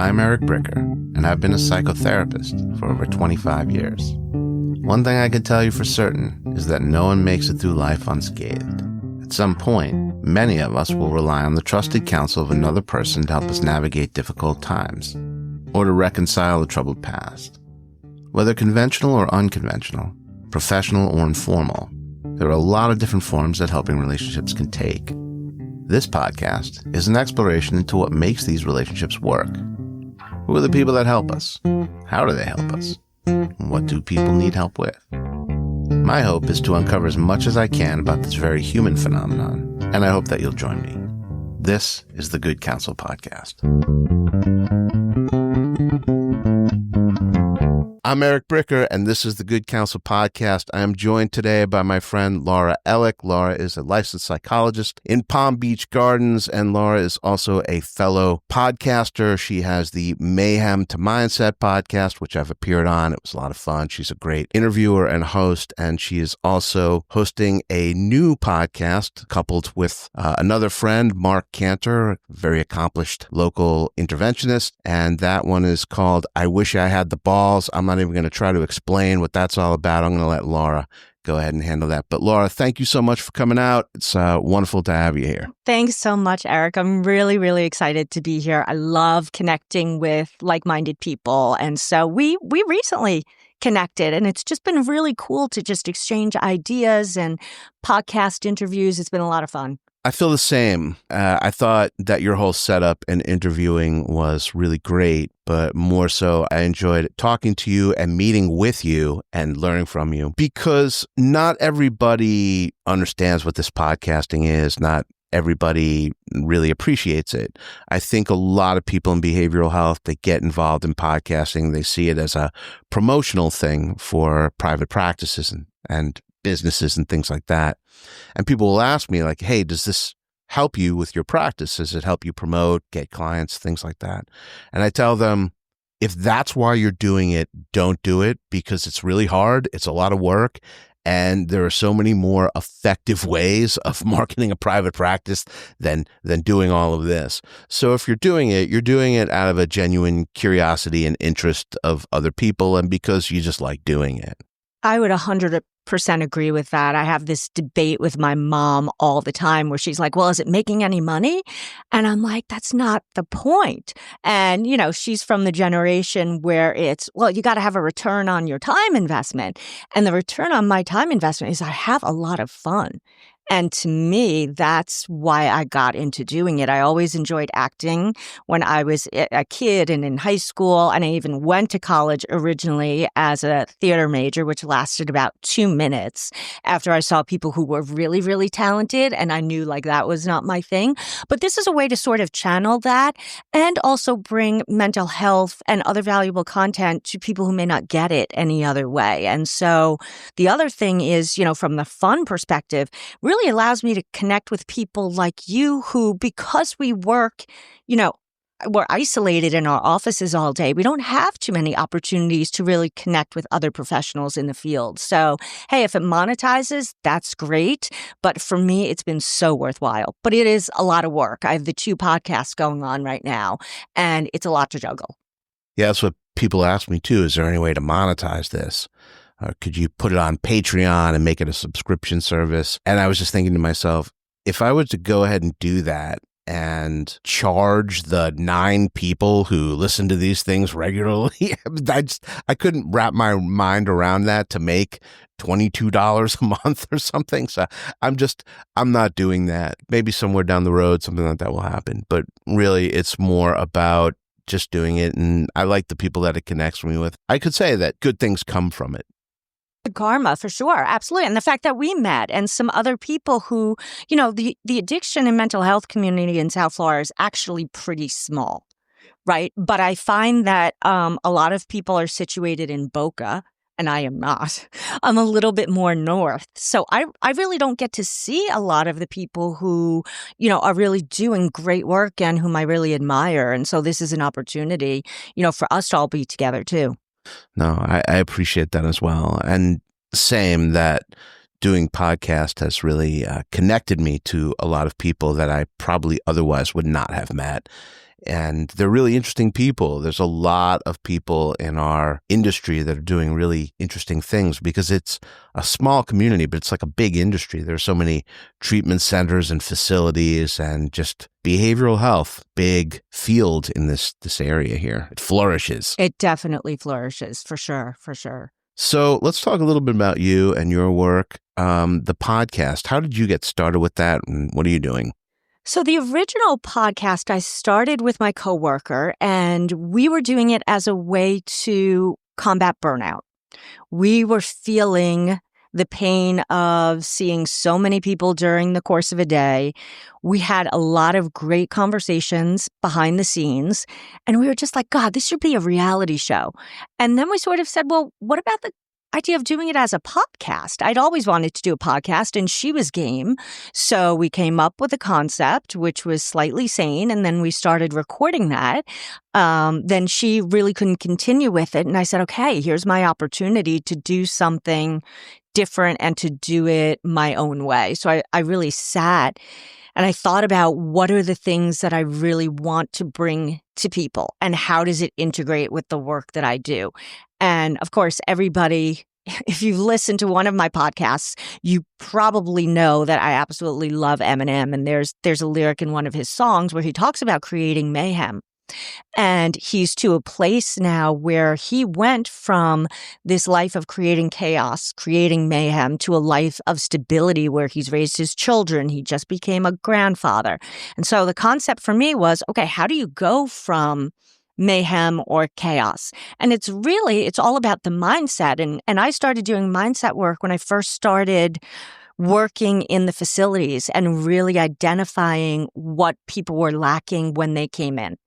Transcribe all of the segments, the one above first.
I'm Ellick, and I've been a psychotherapist for over 25 years. One thing I can tell you for certain is that no one makes it through life unscathed. At some point, many of us will rely on the trusted counsel of another person to help us navigate difficult times, or to reconcile a troubled past. Whether conventional or unconventional, professional or informal, there are a lot of different forms that helping relationships can take. This podcast is an exploration into what makes these relationships work. Who are the people that help us? How do they help us? What do people need help with? My hope is to uncover as much as I can about this very human phenomenon, and I hope that you'll join me. This is the Good Counsel Podcast. I'm Ellick, and this is the Good Counsel Podcast. I am joined today by my friend Laura Ellick. Laura is a licensed psychologist in Palm Beach Gardens, and Laura is also a fellow podcaster. She has the Mayhem to Mindset podcast, which I've appeared on. It was a lot of fun. She's a great interviewer and host, and she is also hosting a new podcast coupled with another friend, Mark Cantor, a very accomplished local interventionist, and that one is called I Wish I Had the Balls. I'm not even going to try to explain what that's all about. I'm going to let Laura go ahead and handle that. But Laura, thank you so much for coming out. It's wonderful to have you here. Thanks so much, Ellick. I'm really, really excited to be here. I love connecting with like-minded people. And so we recently connected, and it's just been really cool to just exchange ideas and podcast interviews. It's been a lot of fun. I feel the same. I thought that your whole setup and interviewing was really great, but more so I enjoyed talking to you and meeting with you and learning from you, because not everybody understands what this podcasting is. Not everybody really appreciates it. I think a lot of people in behavioral health, they get involved in podcasting. They see it as a promotional thing for private practices and businesses and things like that. And people will ask me like, hey, does this help you with your practice? Does it help you promote, get clients, things like that? And I tell them, if that's why you're doing it, don't do it, because it's really hard. It's a lot of work. And there are so many more effective ways of marketing a private practice than doing all of this. So if you're doing it out of a genuine curiosity and interest of other people and because you just like doing it. I would 100% agree with that. I have this debate with my mom all the time where she's like, well, is it making any money? And I'm like, that's not the point. And, she's from the generation where it's, well, you got to have a return on your time investment. And the return on my time investment is I have a lot of fun. And to me, that's why I got into doing it. I always enjoyed acting when I was a kid and in high school. And I even went to college originally as a theater major, which lasted about 2 minutes after I saw people who were really, really talented. And I knew like that was not my thing. But this is a way to sort of channel that and also bring mental health and other valuable content to people who may not get it any other way. And so the other thing is, from the fun perspective, really allows me to connect with people like you who, because we work, we're isolated in our offices all day. We don't have too many opportunities to really connect with other professionals in the field. So, hey, if it monetizes, that's great. But for me, it's been so worthwhile. But it is a lot of work. I have the 2 podcasts going on right now, and it's a lot to juggle. Yeah, that's what people ask me too. Is there any way to monetize this? Could you put it on Patreon and make it a subscription service? And I was just thinking to myself, if I was to go ahead and do that and charge the 9 people who listen to these things regularly, I couldn't wrap my mind around that to make $22 a month or something. So I'm not doing that. Maybe somewhere down the road, something like that will happen. But really, it's more about just doing it. And I like the people that it connects me with. I could say that good things come from it. Karma, for sure. Absolutely. And the fact that we met and some other people who, the addiction and mental health community in South Florida is actually pretty small, right? But I find that a lot of people are situated in Boca, and I am not. I'm a little bit more north. So I really don't get to see a lot of the people who, are really doing great work and whom I really admire. And so this is an opportunity, for us to all be together too. No, I appreciate that as well. And same that doing podcast has really connected me to a lot of people that I probably otherwise would not have met. And they're really interesting people. There's a lot of people in our industry that are doing really interesting things because it's a small community, but it's like a big industry. There's so many treatment centers and facilities and just behavioral health, big field in this area here. It flourishes. It definitely flourishes, for sure, for sure. So let's talk a little bit about you and your work. The podcast, how did you get started with that and what are you doing? So the original podcast, I started with my coworker, and we were doing it as a way to combat burnout. We were feeling the pain of seeing so many people during the course of a day. We had a lot of great conversations behind the scenes, and we were just like, God, this should be a reality show. And then we sort of said, well, what about the idea of doing it as a podcast? I'd always wanted to do a podcast, and she was game. So we came up with a concept, which was slightly sane, and then we started recording that. Then she really couldn't continue with it. And I said, okay, here's my opportunity to do something different and to do it my own way. So I really sat and I thought about what are the things that I really want to bring to people and how does it integrate with the work that I do? And of course, everybody, if you've listened to one of my podcasts, you probably know that I absolutely love Eminem. And there's a lyric in one of his songs where he talks about creating mayhem. And he's to a place now where he went from this life of creating chaos, creating mayhem, to a life of stability where he's raised his children. He just became a grandfather. And so the concept for me was, okay, how do you go from mayhem or chaos? And it's all about the mindset. And I started doing mindset work when I first started working in the facilities and really identifying what people were lacking when they came in.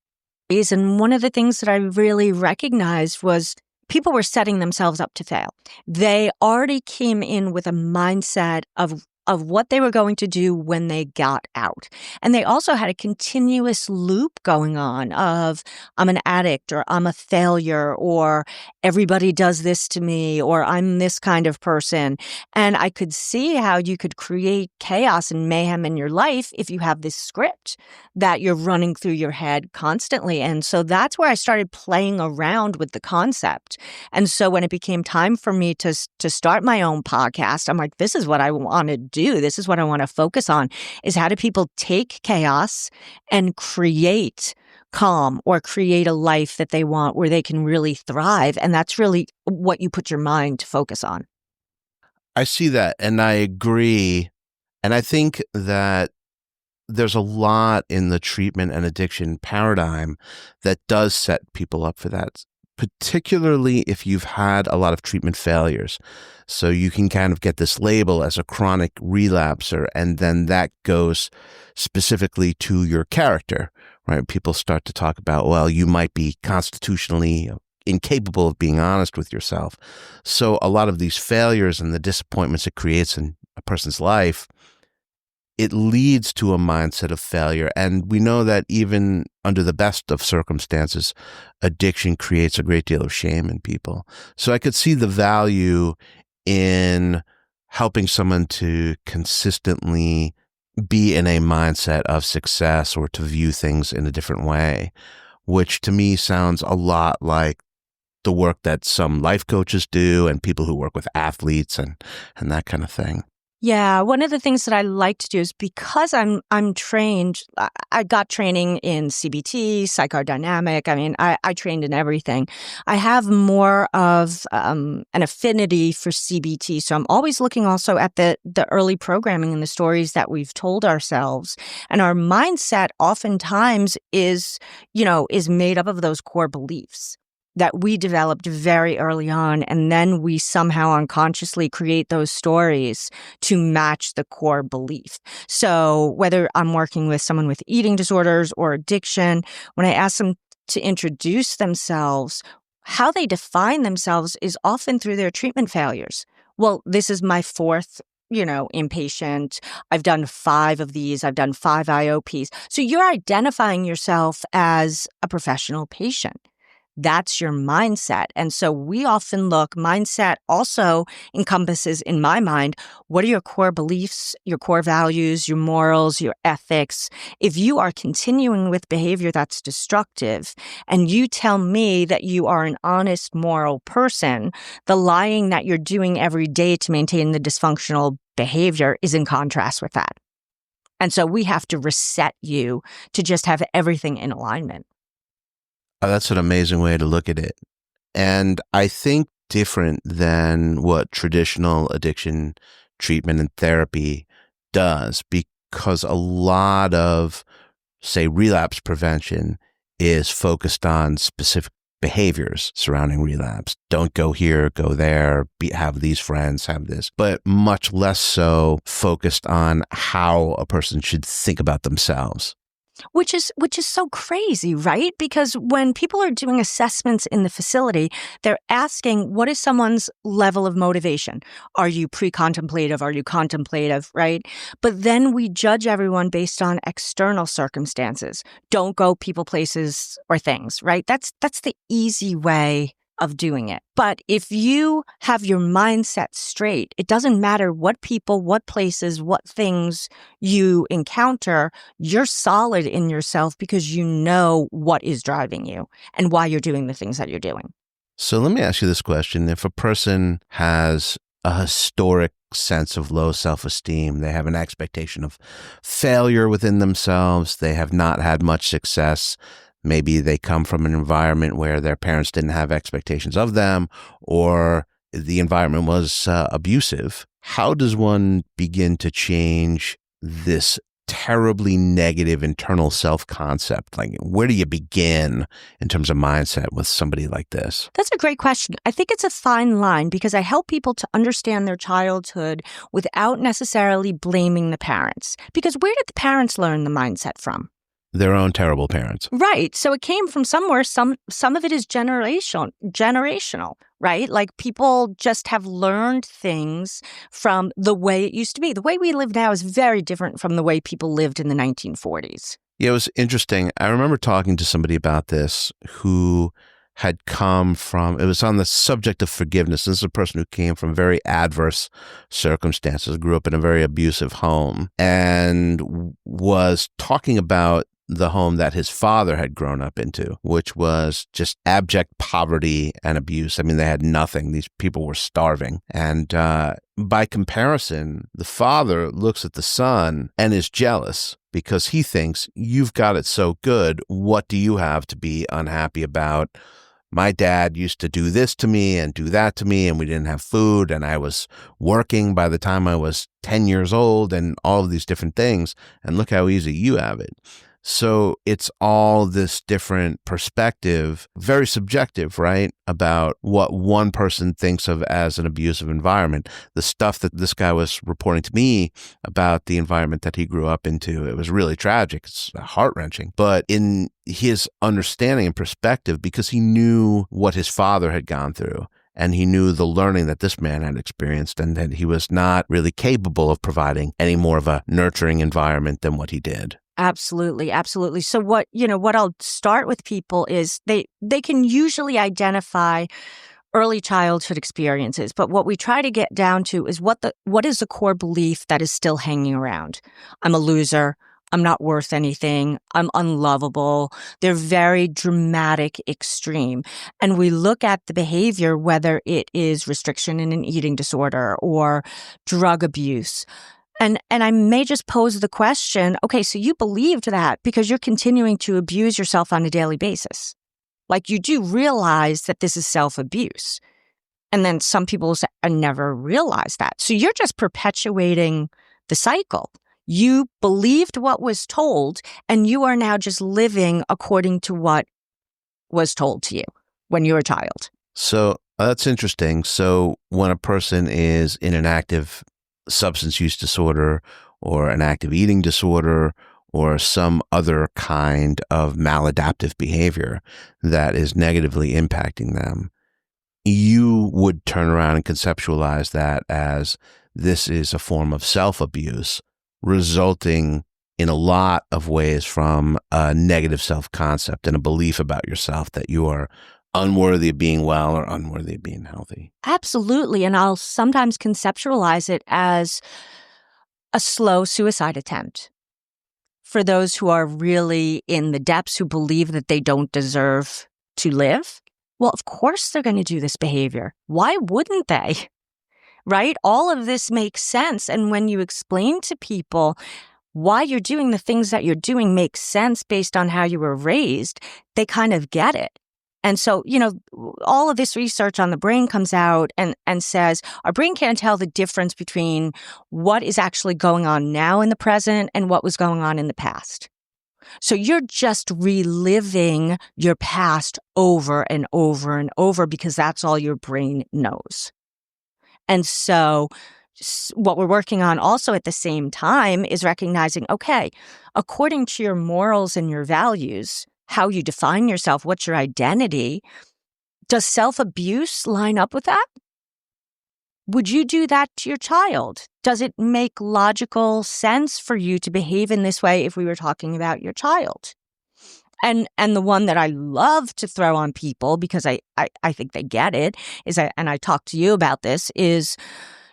And one of the things that I really recognized was people were setting themselves up to fail. They already came in with a mindset of what they were going to do when they got out. And they also had a continuous loop going on of, I'm an addict, or I'm a failure, or everybody does this to me, or I'm this kind of person. And I could see how you could create chaos and mayhem in your life if you have this script that you're running through your head constantly. And so that's where I started playing around with the concept. And so when it became time for me to start my own podcast, I'm like, this is what I want to do. This is what I want to focus on, is how do people take chaos and create calm or create a life that they want where they can really thrive. And that's really what you put your mind to focus on. I see that and I agree. And I think that there's a lot in the treatment and addiction paradigm that does set people up for that, particularly if you've had a lot of treatment failures. So you can kind of get this label as a chronic relapser, and then that goes specifically to your character, right? People start to talk about, well, you might be constitutionally incapable of being honest with yourself. So a lot of these failures and the disappointments it creates in a person's life, it leads to a mindset of failure. And we know that even under the best of circumstances, addiction creates a great deal of shame in people. So I could see the value in helping someone to consistently be in a mindset of success or to view things in a different way, which to me sounds a lot like the work that some life coaches do and people who work with athletes and that kind of thing. Yeah, one of the things that I like to do is because I'm trained, I got training in CBT, psychodynamic. I mean, I trained in everything. I have more of an affinity for CBT. So I'm always looking also at the early programming and the stories that we've told ourselves. And our mindset oftentimes is made up of those core beliefs that we developed very early on, and then we somehow unconsciously create those stories to match the core belief. So whether I'm working with someone with eating disorders or addiction, when I ask them to introduce themselves, how they define themselves is often through their treatment failures. Well, this is my fourth inpatient. I've done 5 of these. I've done 5 IOPs. So you're identifying yourself as a professional patient. That's your mindset. And so we often look, mindset also encompasses, in my mind, what are your core beliefs, your core values, your morals, your ethics? If you are continuing with behavior that's destructive and you tell me that you are an honest, moral person, the lying that you're doing every day to maintain the dysfunctional behavior is in contrast with that. And so we have to reset you to just have everything in alignment. Oh, that's an amazing way to look at it. And I think different than what traditional addiction treatment and therapy does, because a lot of, say, relapse prevention is focused on specific behaviors surrounding relapse. Don't go here, go there, have these friends, have this, but much less so focused on how a person should think about themselves. Which is so crazy, right? Because when people are doing assessments in the facility, they're asking, what is someone's level of motivation? Are you pre-contemplative? Are you contemplative, right? But then we judge everyone based on external circumstances. Don't go people, places, or things, right? That's the easy way of doing it. But if you have your mindset straight, it doesn't matter what people, what places, what things you encounter, you're solid in yourself because you know what is driving you and why you're doing the things that you're doing. So let me ask you this question. If a person has a historic sense of low self-esteem, they have an expectation of failure within themselves, they have not had much success, maybe they come from an environment where their parents didn't have expectations of them, or the environment was abusive. How does one begin to change this terribly negative internal self-concept? Like, where do you begin in terms of mindset with somebody like this? That's a great question. I think it's a fine line because I help people to understand their childhood without necessarily blaming the parents. Because where did the parents learn the mindset from? Their own terrible parents. Right. So it came from somewhere. Some of it is generational, right? Like people just have learned things from the way it used to be. The way we live now is very different from the way people lived in the 1940s. Yeah, it was interesting. I remember talking to somebody about this who had come from, it was on the subject of forgiveness. This is a person who came from very adverse circumstances, grew up in a very abusive home, and was talking about the home that his father had grown up into, which was just abject poverty and abuse. I mean, they had nothing. These people were starving. And by comparison, the father looks at the son and is jealous because he thinks, you've got it so good. What do you have to be unhappy about? My dad used to do this to me and do that to me, and we didn't have food, and I was working by the time I was 10 years old, and all of these different things. And look how easy you have it. So it's all this different perspective, very subjective, right? About what one person thinks of as an abusive environment. The stuff that this guy was reporting to me about the environment that he grew up into, it was really tragic. It's heart-wrenching. But in his understanding and perspective, because he knew what his father had gone through, and he knew the learning that this man had experienced, and that he was not really capable of providing any more of a nurturing environment than what he did. Absolutely. Absolutely. So what I'll start with people is they can usually identify early childhood experiences, but what we try to get down to is what is the core belief that is still hanging around. I'm a loser. I'm not worth anything. I'm unlovable. They're very dramatic, extreme. And we look at the behavior, whether it is restriction in an eating disorder or drug abuse. And I may just pose the question, okay, so you believed that because you're continuing to abuse yourself on a daily basis. Like you do realize that this is self-abuse. And then some people will say, I never realized that. So you're just perpetuating the cycle. You believed what was told, and you are now just living according to what was told to you when you were a child. So that's interesting. So when a person is in an active substance use disorder or an active eating disorder or some other kind of maladaptive behavior that is negatively impacting them, you would turn around and conceptualize that as this is a form of self-abuse resulting in a lot of ways from a negative self-concept and a belief about yourself that you are unworthy of being well or unworthy of being healthy. Absolutely. And I'll sometimes conceptualize it as a slow suicide attempt for those who are really in the depths, who believe that they don't deserve to live. Well, of course they're going to do this behavior. Why wouldn't they? Right? All of this makes sense. And when you explain to people why you're doing the things that you're doing makes sense based on how you were raised, they kind of get it. And so, all of this research on the brain comes out and says our brain can't tell the difference between what is actually going on now in the present and what was going on in the past. So you're just reliving your past over and over and over because that's all your brain knows. And so what we're working on also at the same time is recognizing, okay, according to your morals and your values, how you define yourself, what's your identity, does self-abuse line up with that? Would you do that to your child? Does it make logical sense for you to behave in this way if we were talking about your child? And the one that I love to throw on people, because I think they get it, and I talked to you about this, is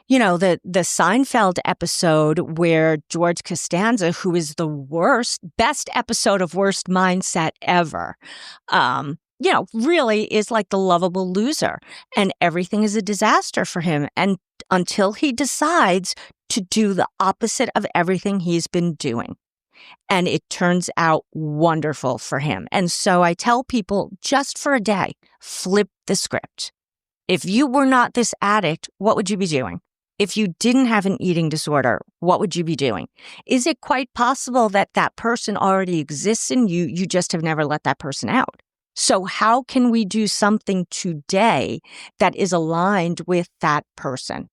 the Seinfeld episode where George Costanza, who is the best episode of Worst Mindset ever, really is like the lovable loser, and everything is a disaster for him. And until he decides to do the opposite of everything he's been doing. And it turns out wonderful for him. And so I tell people, just for a day, flip the script. If you were not this addict, what would you be doing? If you didn't have an eating disorder, what would you be doing? Is it quite possible that that person already exists in you? You just have never let that person out. So how can we do something today that is aligned with that person?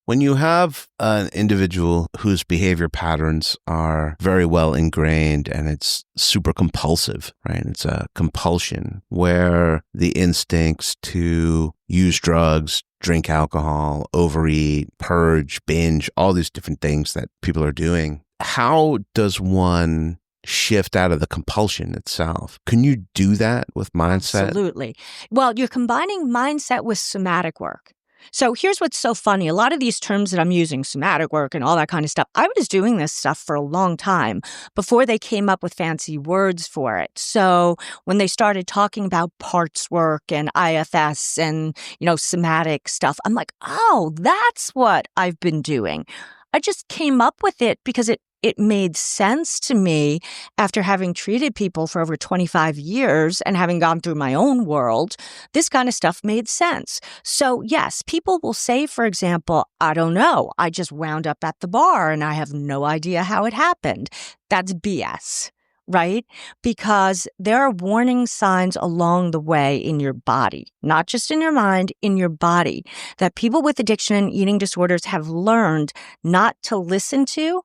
When you have an individual whose behavior patterns are very well ingrained and it's super compulsive, right? It's a compulsion where the instincts to use drugs, drink alcohol, overeat, purge, binge, all these different things that people are doing. How does one shift out of the compulsion itself? Can you do that with mindset? Absolutely. Well, you're combining mindset with somatic work. So here's what's so funny. A lot of these terms that I'm using, somatic work and all that kind of stuff, I was doing this stuff for a long time before they came up with fancy words for it. So when they started talking about parts work and IFS and, somatic stuff, I'm like, oh, that's what I've been doing. I just came up with it because it made sense to me after having treated people for over 25 years and having gone through my own world. This kind of stuff made sense. So yes, people will say, for example, I don't know, I just wound up at the bar and I have no idea how it happened. That's BS, right? Because there are warning signs along the way in your body, not just in your mind, in your body, that people with addiction and eating disorders have learned not to listen to,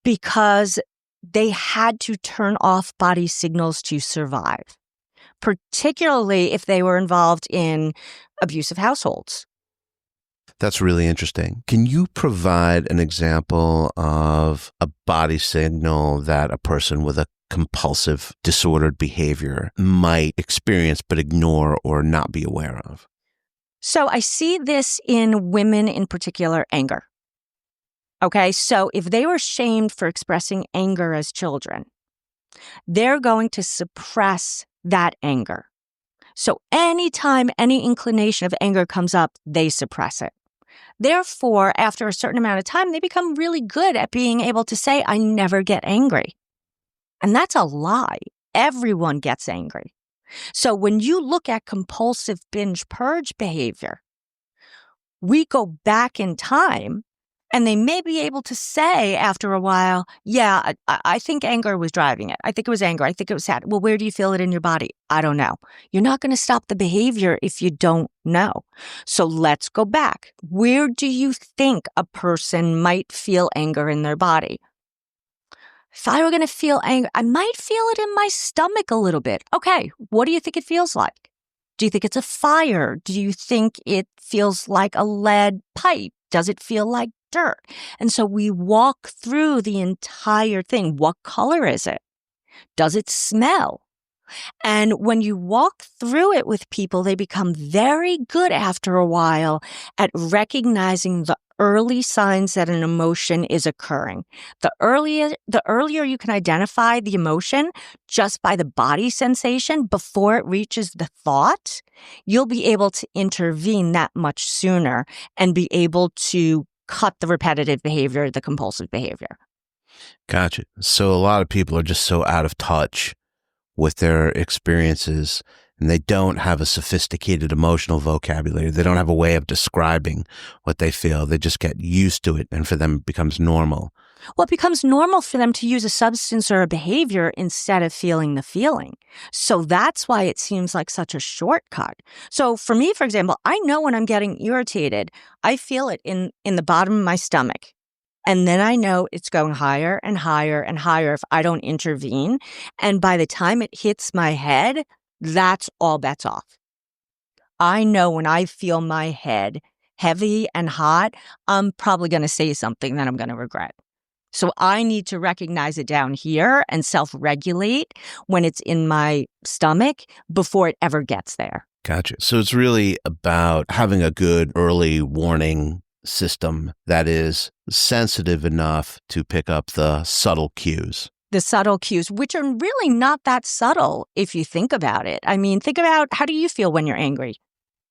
because they had to turn off body signals to survive, particularly if they were involved in abusive households. That's really interesting. Can you provide an example of a body signal that a person with a compulsive disordered behavior might experience but ignore or not be aware of? So I see this in women, in particular, anger. Okay, so if they were shamed for expressing anger as children, they're going to suppress that anger. So anytime any inclination of anger comes up, they suppress it. Therefore, after a certain amount of time, they become really good at being able to say, I never get angry. And that's a lie. Everyone gets angry. So when you look at compulsive binge purge behavior, we go back in time. And they may be able to say after a while, yeah, I think anger was driving it. I think it was anger. I think it was sad. Well, where do you feel it in your body? I don't know. You're not going to stop the behavior if you don't know. So let's go back. Where do you think a person might feel anger in their body? If I were going to feel anger, I might feel it in my stomach a little bit. Okay, what do you think it feels like? Do you think it's a fire? Do you think it feels like a lead pipe? Does it feel like dirt? And so we walk through the entire thing. What color is it? Does it smell? And when you walk through it with people, they become very good after a while at recognizing the early signs that an emotion is occurring. The earlier you can identify the emotion just by the body sensation before it reaches the thought, you'll be able to intervene that much sooner and be able to cut the repetitive behavior, the compulsive behavior. Gotcha. So a lot of people are just so out of touch with their experiences, and they don't have a sophisticated emotional vocabulary. They don't have a way of describing what they feel. They just get used to it, and for them it becomes normal. Well, it becomes normal for them to use a substance or a behavior instead of feeling the feeling. So that's why it seems like such a shortcut. So for me, for example, I know when I'm getting irritated, I feel it in the bottom of my stomach. And then I know it's going higher and higher and higher if I don't intervene. And by the time it hits my head, that's all bets off. I know when I feel my head heavy and hot, I'm probably going to say something that I'm going to regret. So I need to recognize it down here and self-regulate when it's in my stomach before it ever gets there. Gotcha. So it's really about having a good early warning system that is sensitive enough to pick up the subtle cues. The subtle cues, which are really not that subtle if you think about it. I mean, think about, how do you feel when you're angry?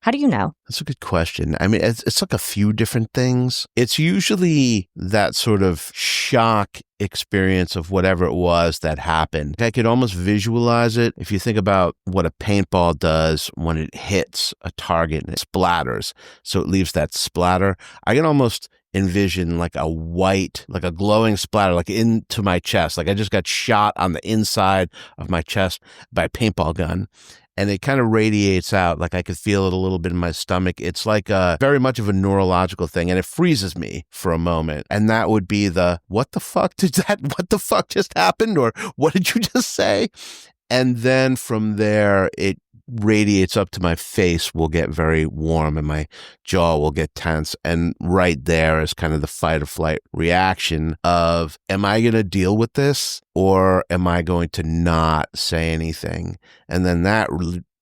How do you know? That's a good question. I mean, it's like a few different things. It's usually that sort of shock experience of whatever it was that happened. I could almost visualize it. If you think about what a paintball does when it hits a target and it splatters, so it leaves that splatter, I can almost envision like a white, like a glowing splatter, like into my chest. Like I just got shot on the inside of my chest by a paintball gun. And it kind of radiates out, like I could feel it a little bit in my stomach. It's like very much of a neurological thing, and it freezes me for a moment. And that would be what the fuck just happened? Or what did you just say? And then from there, it radiates up to my face, will get very warm and my jaw will get tense. And right there is kind of the fight or flight reaction of, am I going to deal with this or am I going to not say anything? And then that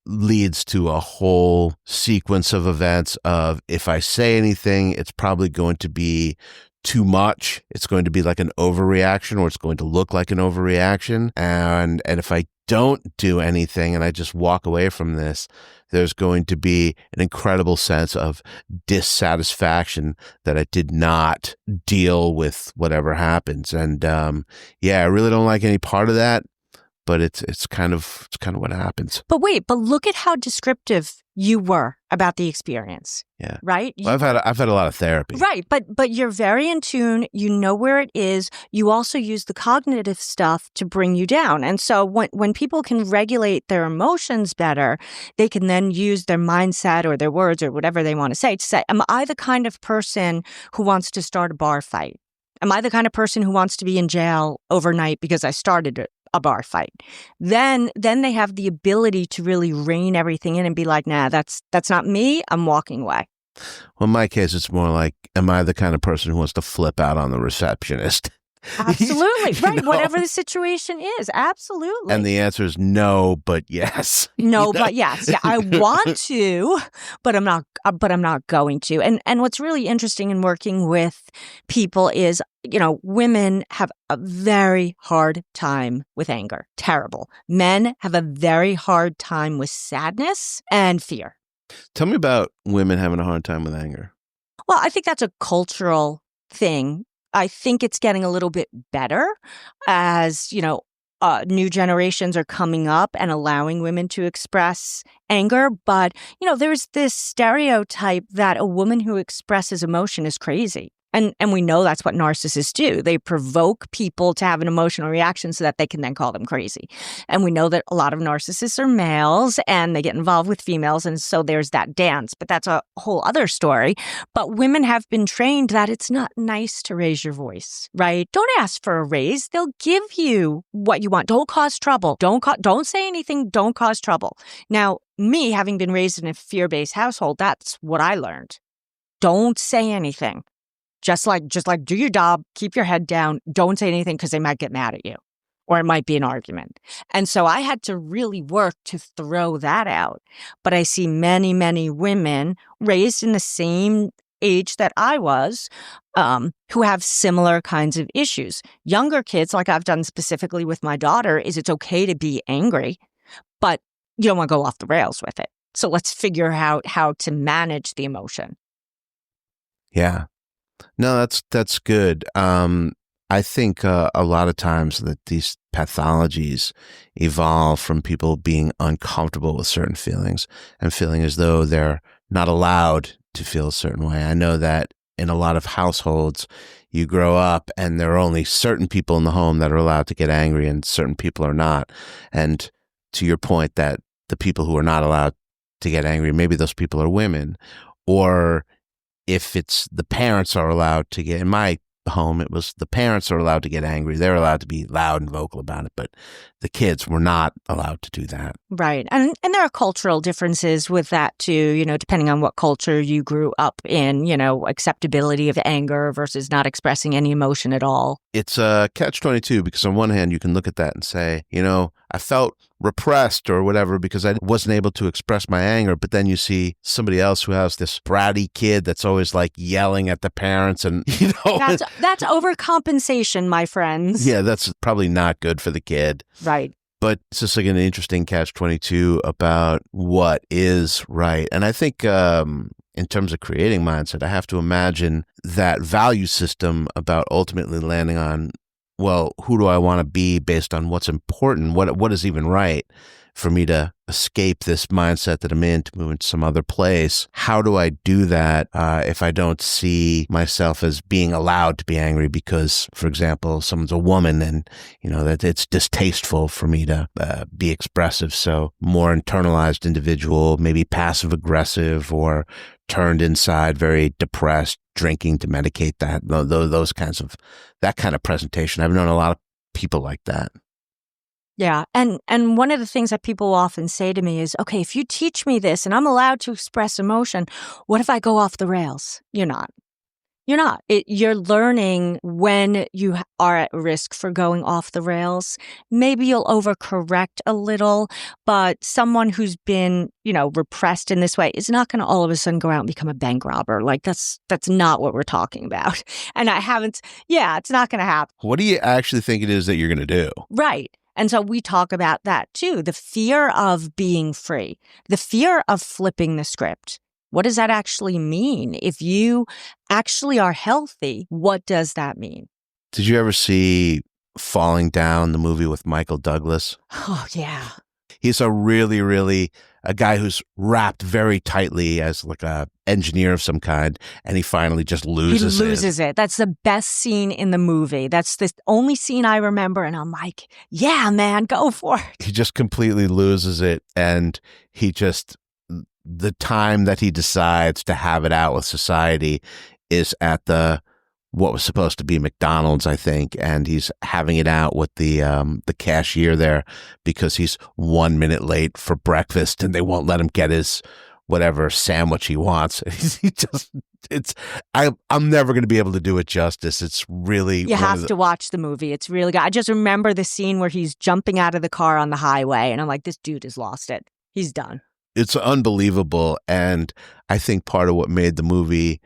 leads to a whole sequence of events of, if I say anything, it's probably going to be too much. It's going to be like an overreaction, or it's going to look like an overreaction. And if I don't do anything and I just walk away from this, there's going to be an incredible sense of dissatisfaction that I did not deal with whatever happens. And I really don't like any part of that. But it's kind of what happens. But look at how descriptive you were about the experience. Yeah. Right? Well, I've had a lot of therapy. Right. But you're very in tune. You know where it is. You also use the cognitive stuff to bring you down. And so when people can regulate their emotions better, they can then use their mindset or their words or whatever they want to say, am I the kind of person who wants to start a bar fight? Am I the kind of person who wants to be in jail overnight because I started a bar fight? Then they have the ability to really rein everything in and be like, nah, that's not me. I'm walking away. Well, in my case, it's more like, am I the kind of person who wants to flip out on the receptionist? Absolutely. Right. You know? Whatever the situation is. Absolutely. And the answer is no, but yes. No, but yes. Yeah, I want to, but I'm not going to. And what's really interesting in working with people is, women have a very hard time with anger. Terrible. Men have a very hard time with sadness and fear. Tell me about women having a hard time with anger. Well, I think that's a cultural thing. I think it's getting a little bit better as, new generations are coming up and allowing women to express anger. But, there's this stereotype that a woman who expresses emotion is crazy. And we know that's what narcissists do. They provoke people to have an emotional reaction so that they can then call them crazy. And we know that a lot of narcissists are males and they get involved with females. And so there's that dance. But that's a whole other story. But women have been trained that it's not nice to raise your voice, right? Don't ask for a raise. They'll give you what you want. Don't cause trouble. Don't say anything. Don't cause trouble. Now, me, having been raised in a fear-based household, that's what I learned. Don't say anything. Just like do your job, keep your head down, don't say anything because they might get mad at you. or it might be an argument. And so I had to really work to throw that out. But I see many, many women raised in the same age that I was, who have similar kinds of issues. Younger kids, like I've done specifically with my daughter, is it's okay to be angry, but you don't want to go off the rails with it. So let's figure out how to manage the emotion. Yeah. No, that's good. I think a lot of times that these pathologies evolve from people being uncomfortable with certain feelings and feeling as though they're not allowed to feel a certain way. I know that in a lot of households, you grow up and there are only certain people in the home that are allowed to get angry and certain people are not. And to your point that the people who are not allowed to get angry, maybe those people are women, or if it's the parents are allowed to get, in my home, it was the parents are allowed to get angry. They're allowed to be loud and vocal about it, but the kids were not allowed to do that. Right. And there are cultural differences with that too, depending on what culture you grew up in, acceptability of anger versus not expressing any emotion at all. It's a catch-22 because on one hand, you can look at that and say, I felt repressed or whatever because I wasn't able to express my anger. But then you see somebody else who has this bratty kid that's always like yelling at the parents and, That's overcompensation, my friends. Yeah, that's probably not good for the kid. Right. But it's just like an interesting catch-22 about what is right. And I think in terms of creating mindset, I have to imagine that value system about ultimately landing on, well, who do I want to be based on what's important? What is even right for me to escape this mindset that I'm in to move into some other place? How do I do that if I don't see myself as being allowed to be angry because, for example, someone's a woman and, that it's distasteful for me to be expressive. So more internalized individual, maybe passive aggressive or turned inside, very depressed, drinking to medicate that, that kind of presentation. I've known a lot of people like that. Yeah. And one of the things that people often say to me is, okay, if you teach me this and I'm allowed to express emotion, what if I go off the rails? You're not. You're learning when you are at risk for going off the rails. Maybe you'll overcorrect a little, but someone who's been, repressed in this way is not going to all of a sudden go out and become a bank robber. Like that's not what we're talking about. And it's not going to happen. What do you actually think it is that you're going to do? Right. And so we talk about that too. The fear of being free, the fear of flipping the script. What does that actually mean? If you actually are healthy, what does that mean? Did you ever see Falling Down, the movie with Michael Douglas? Oh, yeah. He's a really a guy who's wrapped very tightly as like a engineer of some kind, and he finally just loses it. He loses it. That's the best scene in the movie. That's the only scene I remember, and I'm like, yeah, man, go for it. He just completely loses it, and the time that he decides to have it out with society is at what was supposed to be McDonald's, I think, and he's having it out with the cashier there because he's 1 minute late for breakfast and they won't let him get his whatever sandwich he wants. I'm never going to be able to do it justice. It's really you have to watch the movie. It's really good. I just remember the scene where he's jumping out of the car on the highway, and I'm like, this dude has lost it. He's done. It's unbelievable, and I think part of what made the movie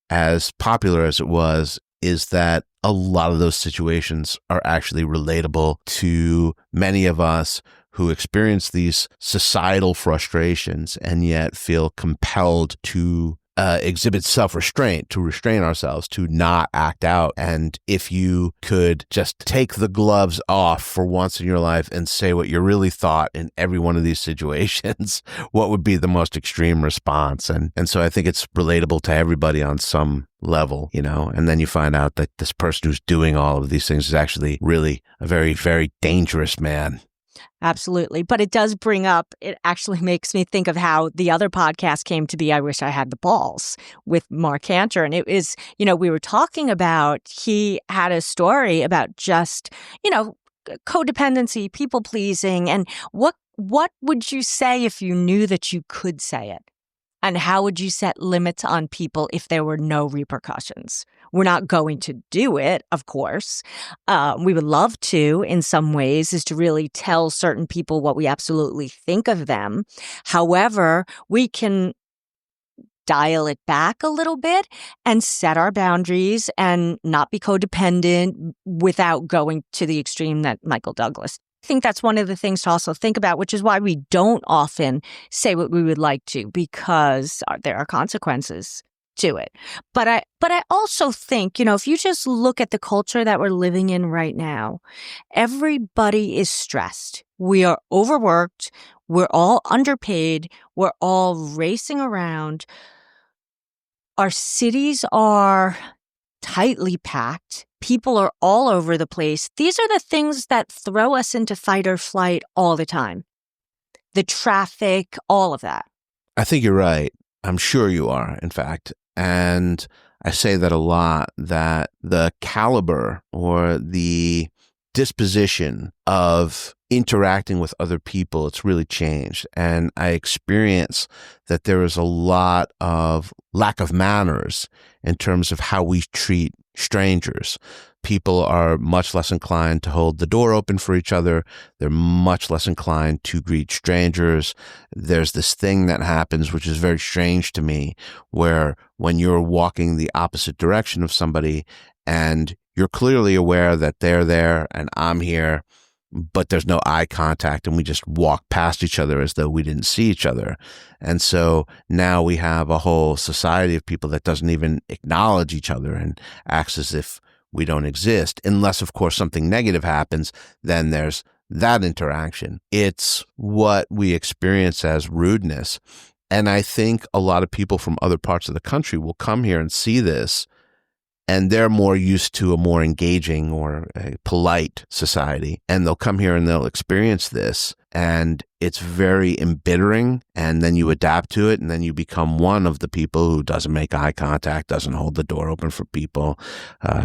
as popular as it was is that a lot of those situations are actually relatable to many of us who experience these societal frustrations and yet feel compelled to exhibit self-restraint, to restrain ourselves, to not act out. And if you could just take the gloves off for once in your life and say what you really thought in every one of these situations, what would be the most extreme response? And so I think it's relatable to everybody on some level, and then you find out that this person who's doing all of these things is actually really a very, very dangerous man. Absolutely. But it actually makes me think of how the other podcast came to be, I Wish I Had the Balls, with Mark Cantor. And it was, we were talking about, he had a story about just, codependency, people pleasing. And what would you say if you knew that you could say it? And how would you set limits on people if there were no repercussions? We're not going to do it, of course. We would love to, in some ways, is to really tell certain people what we absolutely think of them. However, we can dial it back a little bit and set our boundaries and not be codependent without going to the extreme that Michael Douglas. I think that's one of the things to also think about, which is why we don't often say what we would like to, because there are consequences to it. But I also think, if you just look at the culture that we're living in right now, everybody is stressed. We are overworked. We're all underpaid. We're all racing around. Our cities are tightly packed. People are all over the place. These are the things that throw us into fight or flight all the time. The traffic, all of that. I think you're right. I'm sure you are, in fact. And I say that a lot, that the caliber or the disposition of interacting with other people, it's really changed. And I experience that there is a lot of lack of manners in terms of how we treat strangers. People are much less inclined to hold the door open for each other. They're much less inclined to greet strangers. There's this thing that happens, which is very strange to me, where when you're walking the opposite direction of somebody and you're clearly aware that they're there and I'm here, but there's no eye contact and we just walk past each other as though we didn't see each other. And so now we have a whole society of people that doesn't even acknowledge each other and acts as if we don't exist. Unless, of course, something negative happens, then there's that interaction. It's what we experience as rudeness. And I think a lot of people from other parts of the country will come here and see this, and they're more used to a more engaging or a polite society. And they'll come here and they'll experience this. And it's very embittering. And then you adapt to it. And then you become one of the people who doesn't make eye contact, doesn't hold the door open for people,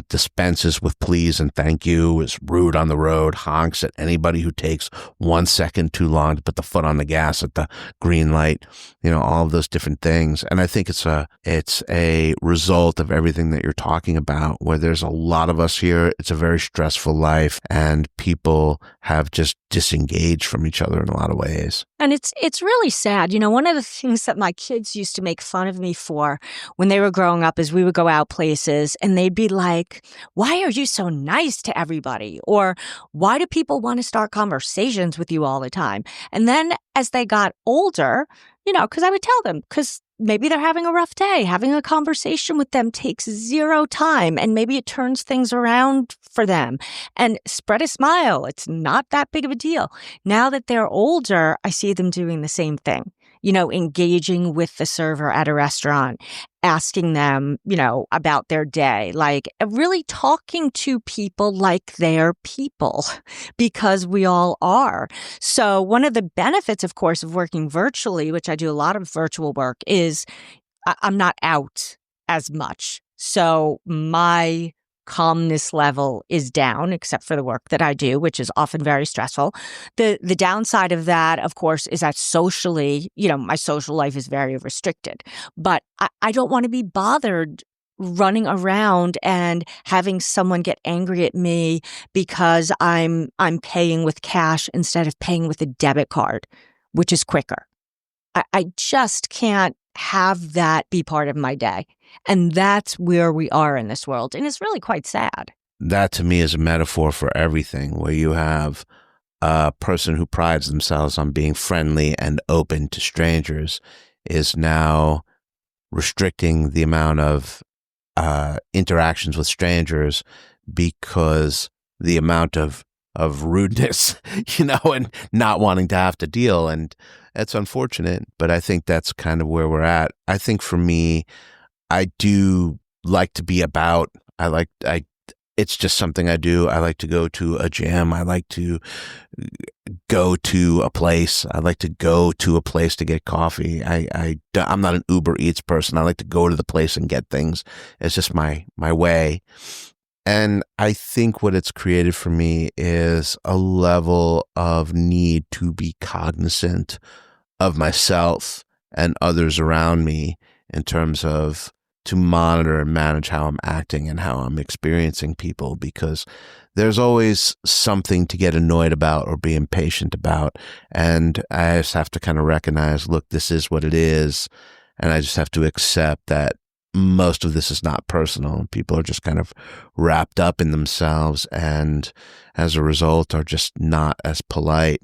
dispenses with please and thank you, is rude on the road, honks at anybody who takes 1 second too long to put the foot on the gas at the green light, all of those different things. And I think it's a result of everything that you're talking about, where there's a lot of us here. It's a very stressful life and people have just disengaged from each other in a lot of ways. And it's really sad. One of the things that my kids used to make fun of me for when they were growing up is we would go out places and they'd be like, why are you so nice to everybody? Or why do people want to start conversations with you all the time? And then as they got older, because I would tell them, because maybe they're having a rough day. Having a conversation with them takes zero time, and maybe it turns things around for them. And spread a smile. It's not that big of a deal. Now that they're older, I see them doing the same thing. Engaging with the server at a restaurant, asking them, about their day, like really talking to people like they're people, because we all are. So one of the benefits, of course, of working virtually, which I do a lot of virtual work, is I'm not out as much. So my calmness level is down, except for the work that I do, which is often very stressful. The downside of that, of course, is that socially, my social life is very restricted. But I don't want to be bothered running around and having someone get angry at me because I'm paying with cash instead of paying with a debit card, which is quicker. I just can't have that be part of my day. And that's where we are in this world. And it's really quite sad. That to me is a metaphor for everything, where you have a person who prides themselves on being friendly and open to strangers is now restricting the amount of interactions with strangers because the amount of rudeness, and not wanting to have to deal. And that's unfortunate, but I think that's kind of where we're at. I think for me, I do like to be about, it's just something I do. I like to go to a gym. I like to go to a place. I like to go to a place to get coffee. I'm not an Uber Eats person. I like to go to the place and get things. It's just my way. And I think what it's created for me is a level of need to be cognizant of myself and others around me in terms of to monitor and manage how I'm acting and how I'm experiencing people, because there's always something to get annoyed about or be impatient about. And I just have to kind of recognize, look, this is what it is. And I just have to accept that most of this is not personal. People are just kind of wrapped up in themselves and as a result are just not as polite.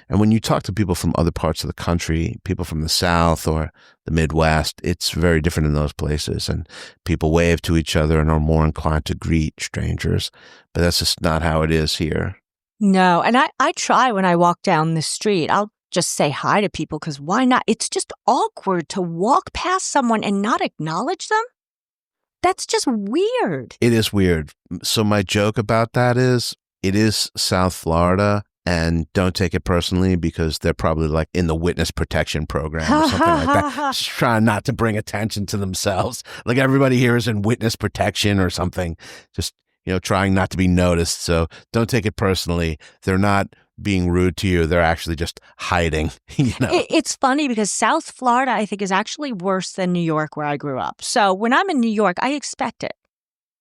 And when you talk to people from other parts of the country, people from the South or the Midwest, it's very different in those places. And people wave to each other and are more inclined to greet strangers. But that's just not how it is here. No. And I try when I walk down the street. I'll just say hi to people because why not? It's just awkward to walk past someone and not acknowledge them. That's just weird. It is weird. So my joke about that is, it is South Florida, and don't take it personally because they're probably like in the witness protection program or something like that. Just trying not to bring attention to themselves. Like everybody here is in witness protection or something. Just, trying not to be noticed. So don't take it personally. They're not being rude to you. They're actually just hiding. It's funny because South Florida, I think, is actually worse than New York, where I grew up. So when I'm in New York, I expect it.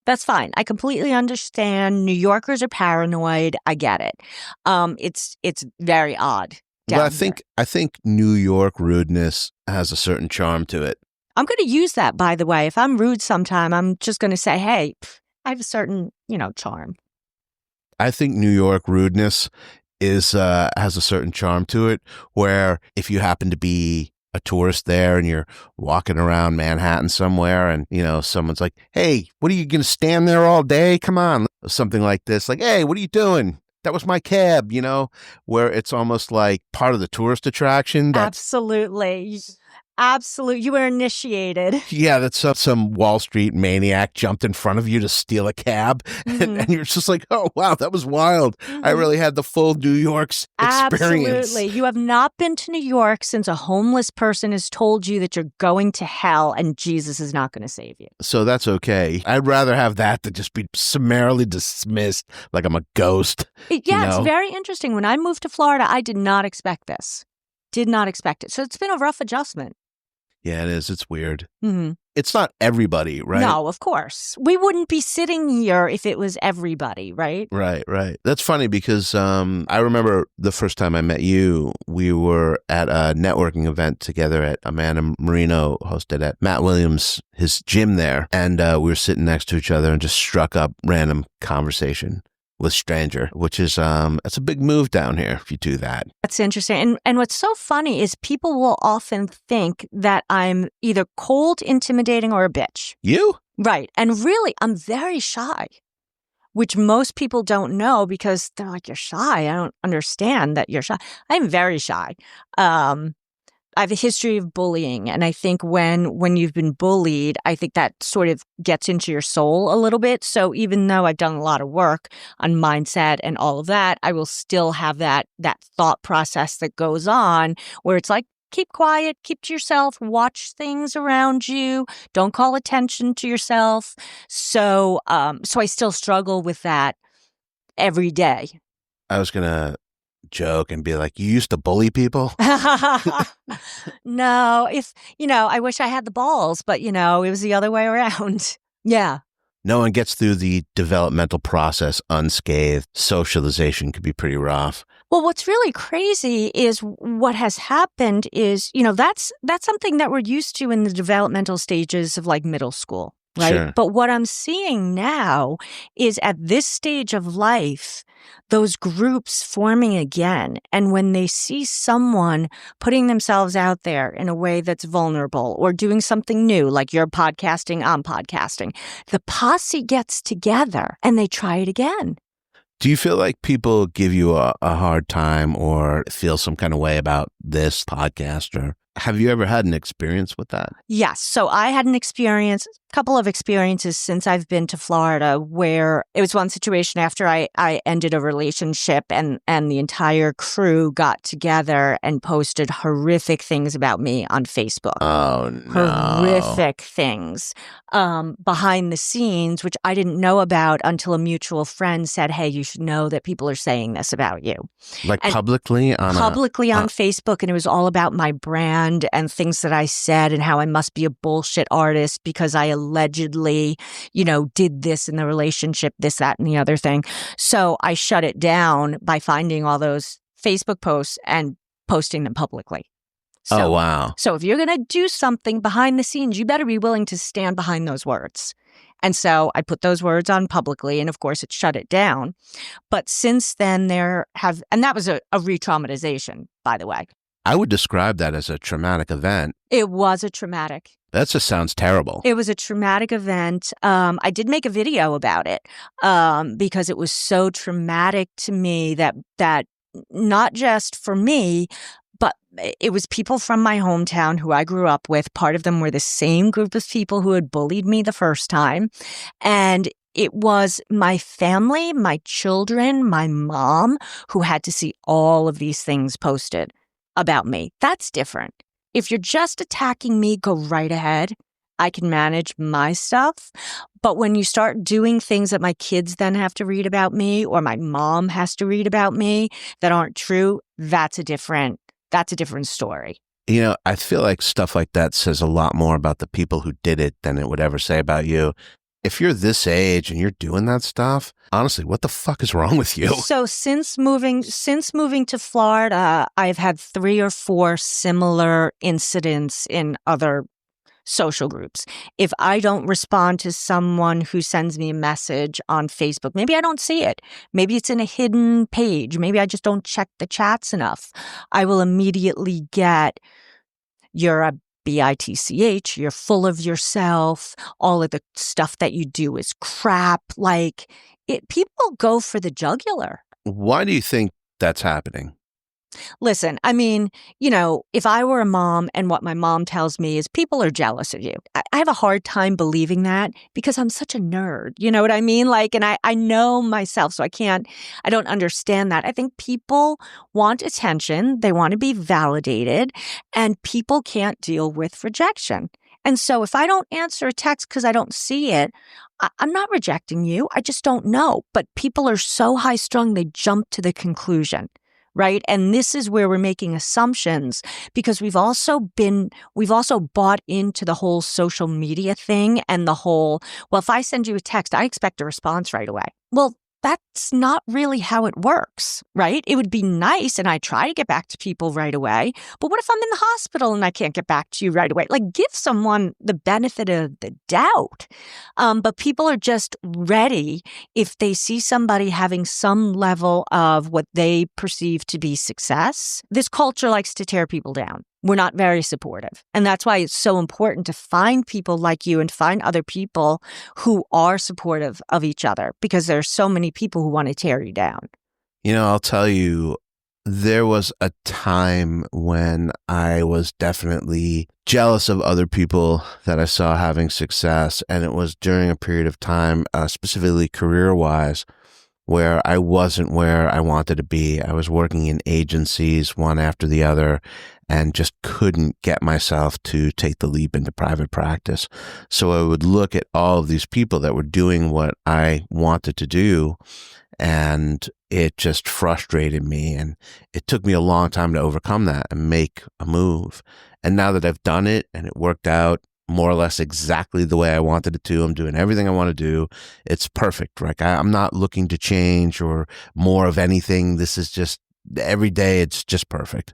That's fine. I completely understand. New Yorkers are paranoid. I get it. It's very odd. Well, I think New York rudeness has a certain charm to it. I'm going to use that, by the way. If I'm rude sometime, I'm just going to say, hey, I have a certain, charm. I think New York rudeness has a certain charm to it, where if you happen to be a tourist there and you're walking around Manhattan somewhere and, someone's like, hey, what are you going to stand there all day? Come on. Something like this. Like, hey, what are you doing? That was my cab, where it's almost like part of the tourist attraction. Absolutely. Absolutely. You were initiated. Yeah, that's some Wall Street maniac jumped in front of you to steal a cab. Mm-hmm. And you're just like, oh, wow, that was wild. Mm-hmm. I really had the full New York's experience. Absolutely. You have not been to New York since a homeless person has told you that you're going to hell and Jesus is not going to save you. So that's okay. I'd rather have that than just be summarily dismissed like I'm a ghost. Yeah, it's very interesting. When I moved to Florida, I did not expect this. Did not expect it. So it's been a rough adjustment. Yeah, it is. It's weird. Mm-hmm. It's not everybody, right? No, of course. We wouldn't be sitting here if it was everybody, right? Right. That's funny because I remember the first time I met you, we were at a networking event together at Amanda Marino hosted at Matt Williams, his gym there. And we were sitting next to each other and just struck up random conversation with stranger, which is it's a big move down here if you do that. That's interesting. And what's so funny is people will often think that I'm either cold, intimidating, or a bitch. You? Right. And really, I'm very shy, which most people don't know because they're like, you're shy. I don't understand that you're shy. I'm very shy. I have a history of bullying. And I think when you've been bullied, I think that sort of gets into your soul a little bit. So even though I've done a lot of work on mindset and all of that, I will still have that thought process that goes on where it's like, keep quiet, keep to yourself, watch things around you, don't call attention to yourself. So I still struggle with that every day. I was going to joke and be like, you used to bully people? No, I wish I had the balls, but it was the other way around. Yeah. No one gets through the developmental process unscathed. Socialization could be pretty rough. Well, what's really crazy is what has happened is, that's something that we're used to in the developmental stages of like middle school. Right. Sure. But what I'm seeing now is at this stage of life, those groups forming again. And when they see someone putting themselves out there in a way that's vulnerable or doing something new, like you're podcasting, I'm podcasting, the posse gets together and they try it again. Do you feel like people give you a hard time or feel some kind of way about this podcast? Or have you ever had an experience with that? Yes. So I had an experience couple of experiences since I've been to Florida where it was one situation after I ended a relationship and the entire crew got together and posted horrific things about me on Facebook. Oh, no. Horrific things behind the scenes, which I didn't know about until a mutual friend said, hey, you should know that people are saying this about you. Like and publicly on Facebook. And it was all about my brand and things that I said and how I must be a bullshit artist because I allegedly, did this in the relationship, this, that, and the other thing. So I shut it down by finding all those Facebook posts and posting them publicly. So, oh, wow. So if you're going to do something behind the scenes, you better be willing to stand behind those words. And so I put those words on publicly, and of course it shut it down. But since then and that was a re-traumatization, by the way. I would describe that as a traumatic event. It was a traumatic. That just sounds terrible. It was a traumatic event. I did make a video about it because it was so traumatic to me that not just for me, but it was people from my hometown who I grew up with. Part of them were the same group of people who had bullied me the first time. And it was my family, my children, my mom who had to see all of these things posted about me. That's different. If you're just attacking me, go right ahead. I can manage my stuff. But when you start doing things that my kids then have to read about me or my mom has to read about me that aren't true, that's a different story. I feel like stuff like that says a lot more about the people who did it than it would ever say about you. If you're this age and you're doing that stuff, honestly, what the fuck is wrong with you? So since moving to Florida, I've had 3 or 4 similar incidents in other social groups. If I don't respond to someone who sends me a message on Facebook, maybe I don't see it. Maybe it's in a hidden page. Maybe I just don't check the chats enough. I will immediately get, you're a bitch, you're full of yourself, all of the stuff that you do is crap. People go for the jugular. Why do you think that's happening? Listen, I mean, if I were a mom and what my mom tells me is people are jealous of you, I have a hard time believing that because I'm such a nerd. You know what I mean? And I know myself, so I don't understand that. I think people want attention. They want to be validated, and people can't deal with rejection. And so if I don't answer a text because I don't see it, I'm not rejecting you. I just don't know. But people are so high strung, they jump to the conclusion. Right. And this is where we're making assumptions because we've also bought into the whole social media thing and the whole, well, if I send you a text, I expect a response right away. Well, that's not really how it works, right? It would be nice, and I try to get back to people right away. But what if I'm in the hospital and I can't get back to you right away? Give someone the benefit of the doubt. But people are just ready if they see somebody having some level of what they perceive to be success. This culture likes to tear people down. We're not very supportive. And that's why it's so important to find people like you and find other people who are supportive of each other because there's so many people who want to tear you down. I'll tell you, there was a time when I was definitely jealous of other people that I saw having success. And it was during a period of time, specifically career-wise, where I wasn't where I wanted to be. I was working in agencies, one after the other, and just couldn't get myself to take the leap into private practice. So I would look at all of these people that were doing what I wanted to do, and it just frustrated me. And it took me a long time to overcome that and make a move. And now that I've done it and it worked out more or less exactly the way I wanted it to, I'm doing everything I want to do. It's perfect. I'm not looking to change or more of anything. This is just every day. It's just perfect.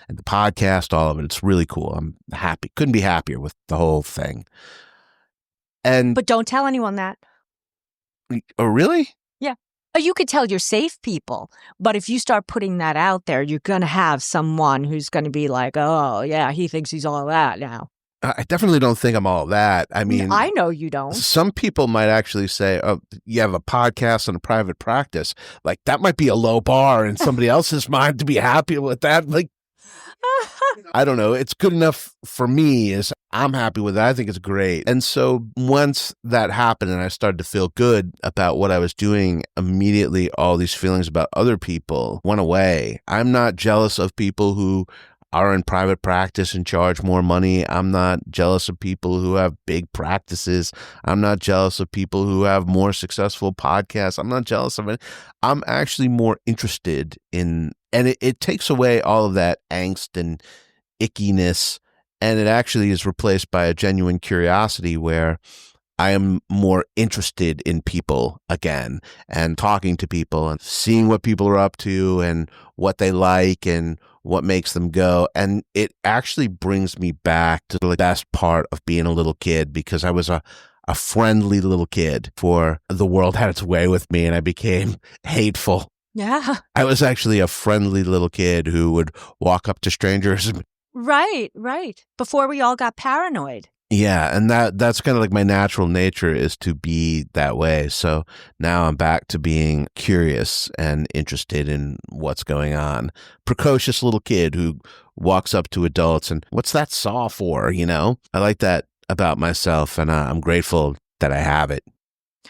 And the podcast, all of it, it's really cool. I'm happy. Couldn't be happier with the whole thing. But don't tell anyone that. Oh, really? Yeah. You could tell your safe people, but if you start putting that out there, you're going to have someone who's going to be like, oh, yeah, he thinks he's all that now. I definitely don't think I'm all that. I mean, I know you don't. Some people might actually say, oh, you have a podcast and a private practice. That might be a low bar in somebody else's mind to be happy with that. I don't know. It's good enough for me. Is I'm happy with it. I think it's great. And so once that happened and I started to feel good about what I was doing, immediately all these feelings about other people went away. I'm not jealous of people who are in private practice and charge more money. I'm not jealous of people who have big practices. I'm not jealous of people who have more successful podcasts. I'm not jealous of it. I'm actually more interested in, and it takes away all of that angst and ickiness, and it actually is replaced by a genuine curiosity where I am more interested in people again and talking to people and seeing what people are up to and what they like and what makes them go. And it actually brings me back to the best part of being a little kid, because I was a friendly little kid before the world had its way with me and I became hateful. Yeah. I was actually a friendly little kid who would walk up to strangers. Right. Before we all got paranoid. Yeah, and that's kind of like my natural nature, is to be that way. So now I'm back to being curious and interested in what's going on. Precocious little kid who walks up to adults and, what's that saw for? I like that about myself, and I'm grateful that I have it.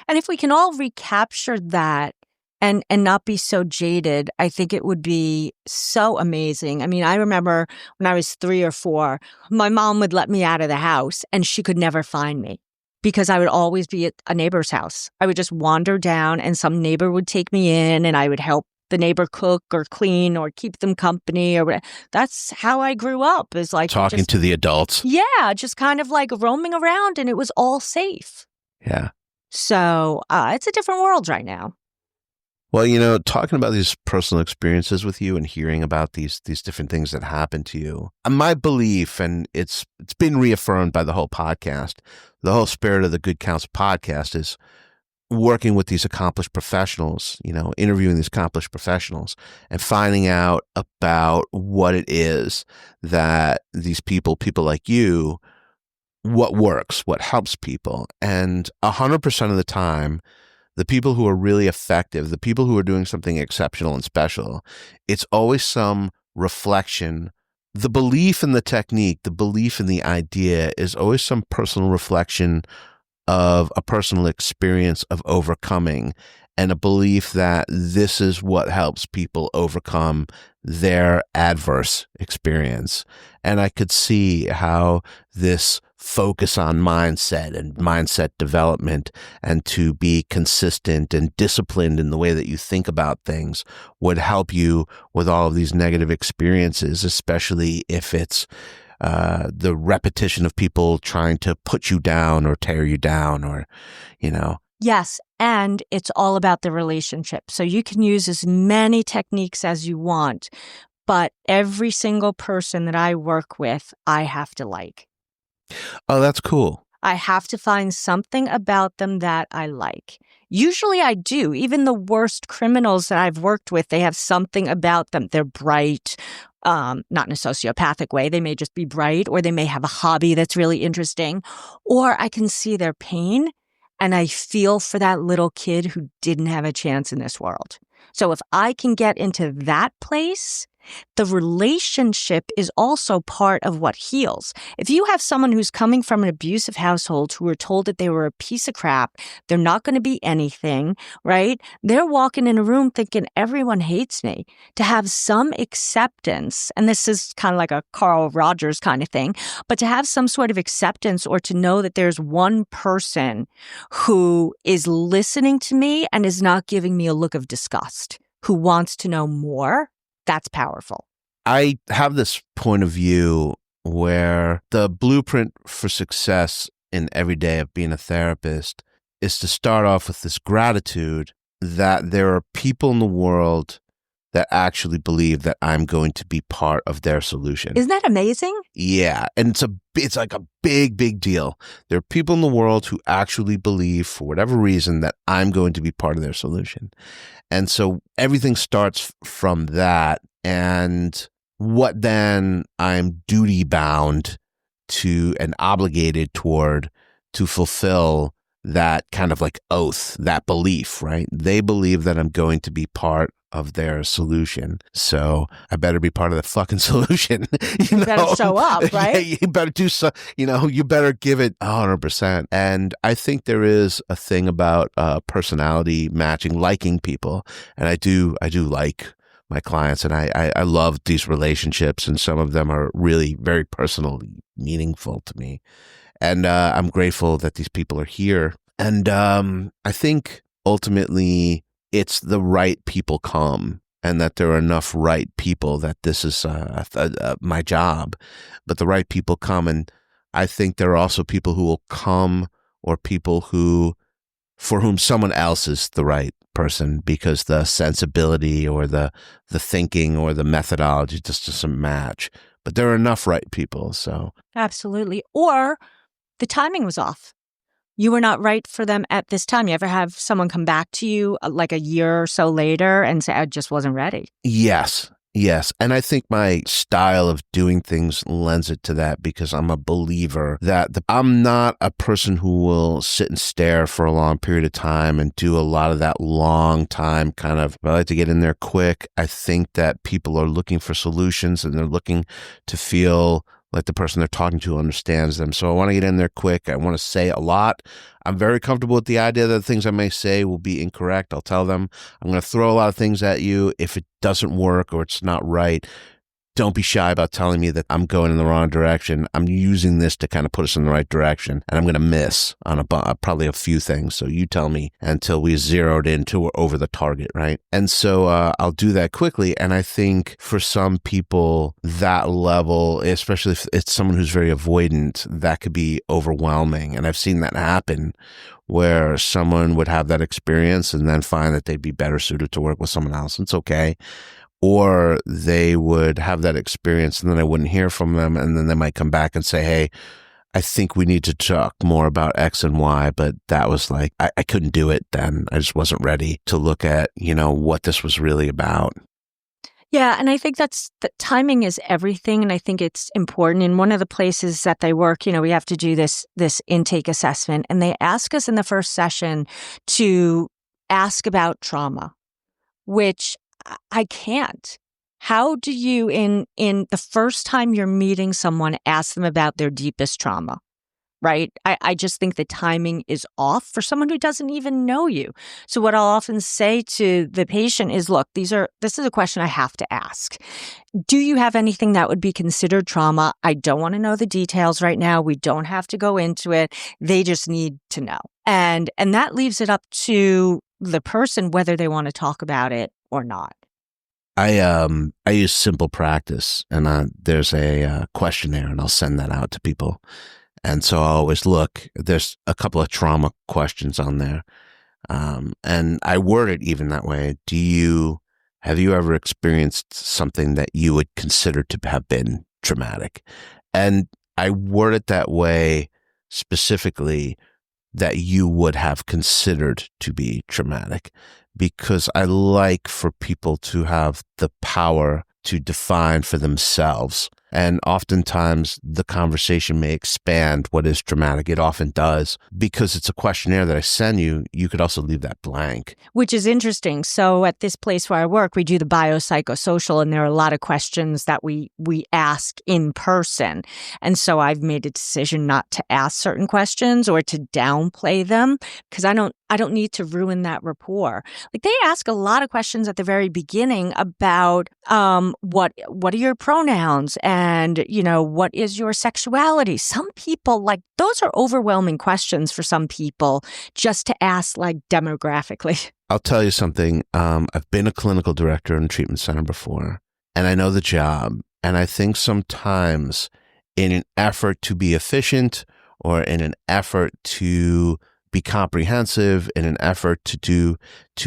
And if we can all recapture that and not be so jaded, I think it would be so amazing. I mean, I remember when I was 3 or 4, my mom would let me out of the house and she could never find me because I would always be at a neighbor's house. I would just wander down and some neighbor would take me in and I would help the neighbor cook or clean or keep them company or whatever. That's how I grew up, is like talking to the adults. Yeah, just kind of like roaming around, and it was all safe. Yeah. So it's a different world right now. Well, talking about these personal experiences with you and hearing about these different things that happen to you, my belief, and it's been reaffirmed by the whole podcast, the whole spirit of the Good Counsel Podcast is working with these accomplished professionals, interviewing these accomplished professionals and finding out about what it is that these people like you, what works, what helps people. And 100% of the time, the people who are really effective, the people who are doing something exceptional and special, it's always some reflection. The belief in the technique, the belief in the idea is always some personal reflection of a personal experience of overcoming, and a belief that this is what helps people overcome their adverse experience. And I could see how this focus on mindset and mindset development and to be consistent and disciplined in the way that you think about things would help you with all of these negative experiences, especially if it's the repetition of people trying to put you down or tear you down or. Yes, and it's all about the relationship. So you can use as many techniques as you want, but every single person that I work with, I have to like. Oh, that's cool. I have to find something about them that I like. Usually I do. Even the worst criminals that I've worked with, they have something about them. They're bright, not in a sociopathic way. They may just be bright, or they may have a hobby that's really interesting, or I can see their pain and I feel for that little kid who didn't have a chance in this world. So if I can get into that place, the relationship is also part of what heals. If you have someone who's coming from an abusive household who were told that they were a piece of crap, they're not going to be anything, right? They're walking in a room thinking everyone hates me. To have some acceptance, and this is kind of like a Carl Rogers kind of thing, but to have some sort of acceptance, or to know that there's one person who is listening to me and is not giving me a look of disgust, who wants to know more, that's powerful. I have this point of view where the blueprint for success in every day of being a therapist is to start off with this gratitude that there are people in the world that actually believe that I'm going to be part of their solution. Isn't that amazing? Yeah. And it's like a big, big deal. There are people in the world who actually believe, for whatever reason, that I'm going to be part of their solution. And so everything starts from that. And what then I'm duty bound to and obligated toward to fulfill that kind of like oath, that belief, right? They believe that I'm going to be part of their solution. So I better be part of the fucking solution. You better show up, right? Yeah, you better do so. You better give it 100%. And I think there is a thing about personality matching, liking people, and I do like my clients, and I love these relationships, and some of them are really very personally meaningful to me. And I'm grateful that these people are here. And I think ultimately it's the right people come, and that there are enough right people that this is my job. But the right people come, and I think there are also people who will come, or people for whom someone else is the right person because the sensibility or the thinking or the methodology just doesn't match. But there are enough right people. So absolutely. Or the timing was off. You were not right for them at this time. You ever have someone come back to you like a year or so later and say, I just wasn't ready? Yes. And I think my style of doing things lends it to that, because I'm a believer that I'm not a person who will sit and stare for a long period of time and do a lot of that long time kind of, I like to get in there quick. I think that people are looking for solutions, and they're looking to feel like the person they're talking to understands them. So I want to get in there quick. I want to say a lot. I'm very comfortable with the idea that the things I may say will be incorrect. I'll tell them I'm going to throw a lot of things at you. If it doesn't work or it's not right, don't be shy about telling me that I'm going in the wrong direction. I'm using this to kind of put us in the right direction, and I'm going to miss on probably a few things. So you tell me until we zeroed in till we're over the target, right? And so I'll do that quickly. And I think for some people, that level, especially if it's someone who's very avoidant, that could be overwhelming. And I've seen that happen, where someone would have that experience and then find that they'd be better suited to work with someone else. It's okay. Or they would have that experience and then I wouldn't hear from them. And then they might come back and say, hey, I think we need to talk more about X and Y. But that was like, I couldn't do it then. I just wasn't ready to look at, what this was really about. Yeah. And I think that timing is everything. And I think it's important. In one of the places that they work, we have to do this intake assessment. And they ask us in the first session to ask about trauma, which I can't. How do you, in the first time you're meeting someone, ask them about their deepest trauma, right? I just think the timing is off for someone who doesn't even know you. So what I'll often say to the patient is, look, this is a question I have to ask. Do you have anything that would be considered trauma? I don't want to know the details right now. We don't have to go into it. They just need to know. And that leaves it up to the person whether they want to talk about it or not. I use Simple Practice, and there's a questionnaire, and I'll send that out to people. And so I always look. There's a couple of trauma questions on there, and I word it even that way. Have you ever experienced something that you would consider to have been traumatic? And I word it that way specifically, that you would have considered to be traumatic, because I like for people to have the power to define for themselves. And oftentimes the conversation may expand what is traumatic. It often does, because it's a questionnaire that I send you. You could also leave that blank. Which is interesting. So at this place where I work, we do the biopsychosocial, and there are a lot of questions that we ask in person. And so I've made a decision not to ask certain questions or to downplay them, because I don't need to ruin that rapport. Like, they ask a lot of questions at the very beginning about what are your pronouns, and what is your sexuality. Some people, like, those are overwhelming questions for some people just to ask, like, demographically. I'll tell you something. I've been a clinical director in a treatment center before, and I know the job. And I think sometimes in an effort to be efficient, or in an effort to be comprehensive, in an effort to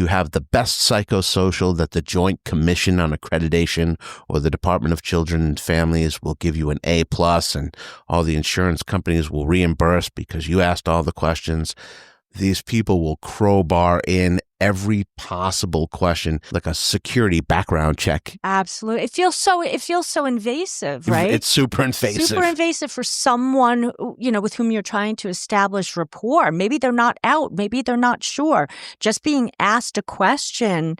have the best psychosocial that the Joint Commission on Accreditation or the Department of Children and Families will give you an A+, and all the insurance companies will reimburse because you asked all the questions. These people will crowbar in every possible question, like a security background check. Absolutely. It feels so invasive, right? It's super invasive. Super invasive for someone, with whom you're trying to establish rapport. Maybe they're not out. Maybe they're not sure. Just being asked a question,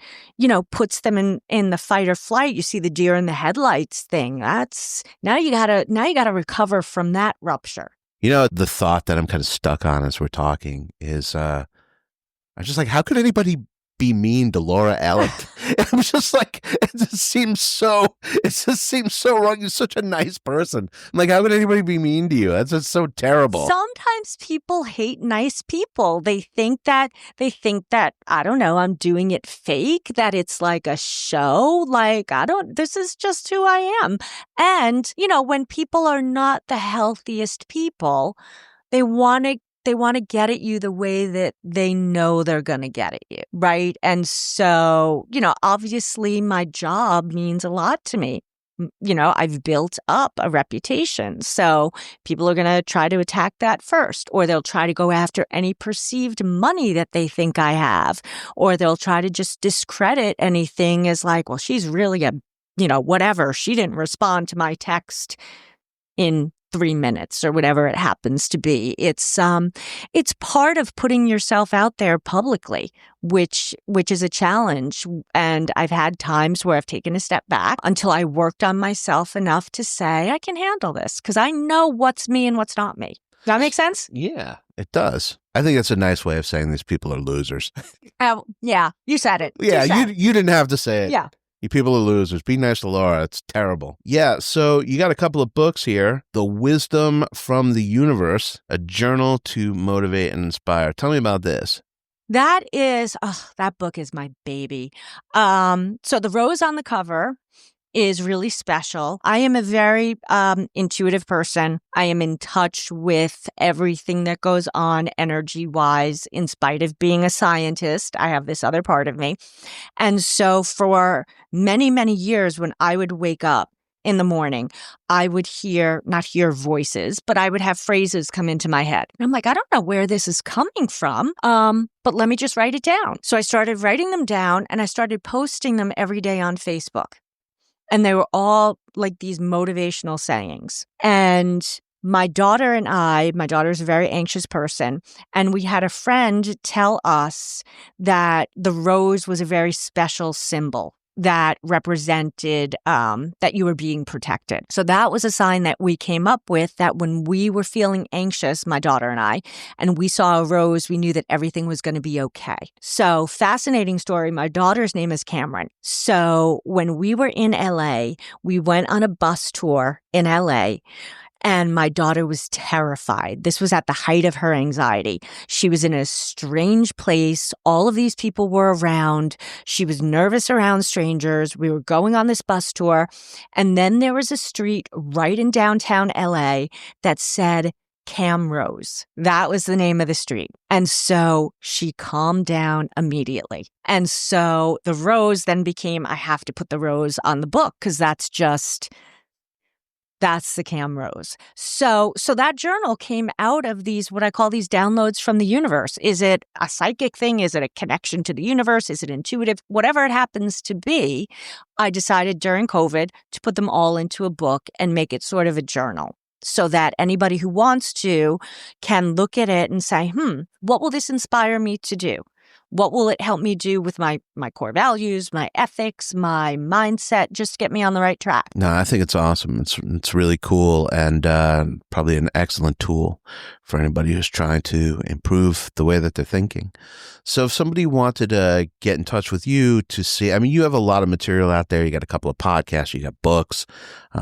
puts them in the fight or flight. You see the deer in the headlights thing. That's now you gotta recover from that rupture. The thought that I'm kind of stuck on as we're talking is, I'm just like, how could anybody be mean to Laura Ellick? I'm just like, it just seems so wrong. You're such a nice person. I'm like, how could anybody be mean to you? That's just so terrible. Sometimes people hate nice people. They think that, I don't know, I'm doing it fake, that it's like a show. Like, this is just who I am. And, when people are not the healthiest people, they want to get at you the way that they know they're going to get at you, right? And so, obviously my job means a lot to me. I've built up a reputation. So people are going to try to attack that first, or they'll try to go after any perceived money that they think I have, or they'll try to just discredit anything as like, well, she's really whatever. She didn't respond to my text in 3 minutes or whatever it happens to be. It's part of putting yourself out there publicly, which is a challenge. And I've had times where I've taken a step back until I worked on myself enough to say, I can handle this because I know what's me and what's not me. Does that make sense? Yeah, it does. I think that's a nice way of saying these people are losers. Oh, yeah. You said it. Yeah, you didn't have to say it. Yeah. You people are losers. Be nice to Laura. It's terrible. Yeah, so you got a couple of books here. The Wisdom from the Universe, a journal to motivate and inspire. Tell me about this. That book is my baby. So the rose on the cover is really special. I am a very intuitive person. I am in touch with everything that goes on energy-wise, in spite of being a scientist. I have this other part of me. And so for many, many years, when I would wake up in the morning, I would not hear voices, but I would have phrases come into my head. And I'm like, I don't know where this is coming from, but let me just write it down. So I started writing them down, and I started posting them every day on Facebook. And they were all like these motivational sayings. And my daughter's a very anxious person. And we had a friend tell us that the rose was a very special symbol that represented that you were being protected. So that was a sign that we came up with, that when we were feeling anxious, my daughter and I, and we saw a rose, we knew that everything was going to be okay. So fascinating story. My daughter's name is Cameron. So when we were in LA, we went on a bus tour in LA. And my daughter was terrified. This was at the height of her anxiety. She was in a strange place. All of these people were around. She was nervous around strangers. We were going on this bus tour. And then there was a street right in downtown LA that said Cam Rose. That was the name of the street. And so she calmed down immediately. And so the rose then became, I have to put the rose on the book because that's the Cam Rose. So that journal came out of these, what I call these downloads from the universe. Is it a psychic thing? Is it a connection to the universe? Is it intuitive? Whatever it happens to be, I decided during COVID to put them all into a book and make it sort of a journal, so that anybody who wants to can look at it and say, what will this inspire me to do? What will it help me do with my core values, my ethics, my mindset, just to get me on the right track? No, I think it's awesome. It's really cool, and probably an excellent tool for anybody who's trying to improve the way that they're thinking. So if somebody wanted to get in touch with you to see, I mean, you have a lot of material out there. You got a couple of podcasts, you got books,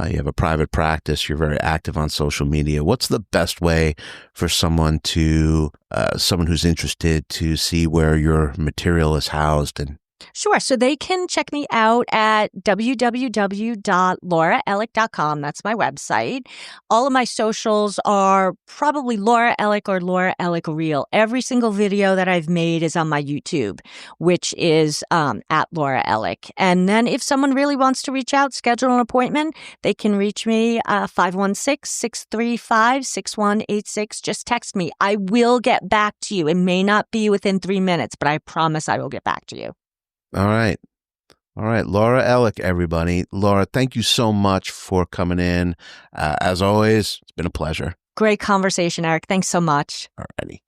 you have a private practice, you're very active on social media. What's the best way for someone who's interested to see where your material is housed and Sure. So they can check me out at www.lauraellick.com. That's my website. All of my socials are probably Laura Ellick or Laura Ellick Reel. Every single video that I've made is on my YouTube, which is at Laura Ellick. And then if someone really wants to reach out, schedule an appointment, they can reach me 516-635-6186. Just text me. I will get back to you. It may not be within 3 minutes, but I promise I will get back to you. All right. All right. Laura Ellick, everybody. Laura, thank you so much for coming in. As always, it's been a pleasure. Great conversation, Eric. Thanks so much. All righty.